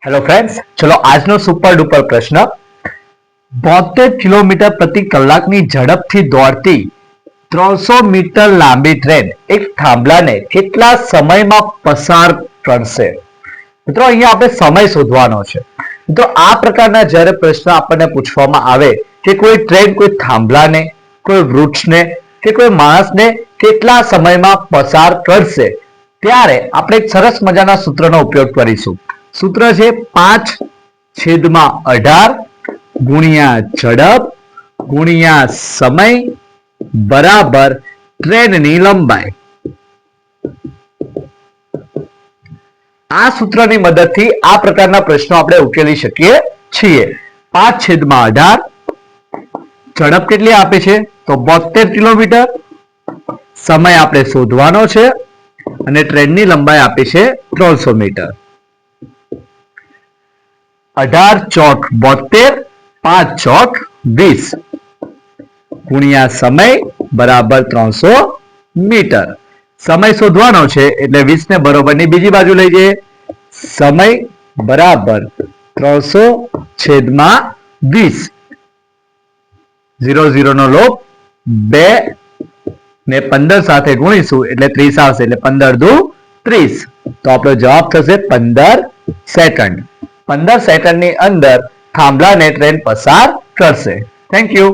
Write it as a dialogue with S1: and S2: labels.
S1: Hello friends, ચલો આજનો super duper પ્રશ્ન. 72 કિલોમીટર પ્રતિ કલાકની ઝડપથી દોડતી 300 મીટર લાંબી ટ્રેન એક થાંભલાને કેટલા સમયમાં પસાર કરશે? મિત્રો, અહીંયા આપણે સમય શોધવાનો છે. મિત્રો, આ પ્રકારના જ્યારે પ્રશ્ન આપણને પૂછવામાં આવે કે કોઈ ટ્રેન કોઈ થાંભલાને, કોઈ વૃક્ષને કે કોઈ માણસને કેટલા સમયમાં પસાર કરશે, ત્યારે આપણે એક સરસ મજાના સૂત્રનો ઉપયોગ કરીશું. સૂત્ર છે 5/18 ગુણ્યા ઝડપ ગુણ્યા સમય બરાબર ટ્રેનની લંબાઈ. આ સૂત્રની મદદથી આ પ્રકારના પ્રશ્નો આપણે ઉકેલી શકીએ છીએ. 5/18 ઝડપ કેટલી આપે છે? તો 72 કિલોમીટર. સમય આપણે શોધવાનો છે અને ટ્રેનની લંબાઈ આપી છે 300 મીટર. 18 ચોક 72, 5 ચોક 20 ગુણ્યા સમય બરાબર 300 મીટર. સમય શોધવાનો છે એટલે 20 ને બરોબરની બીજી બાજુ લઈ જઈએ. સમય બરાબર 300/20. 0 0 નો લોપ 2 ને 15 સાથે ગુણીશું એટલે 30 આવશે, એટલે 15 દુ 30. તો આપણો જવાબ થશે 15 સેકન્ડ. 15 સેકન્ડની અંદર થાંભલાને ટ્રેન પસાર કરશે. Thank you.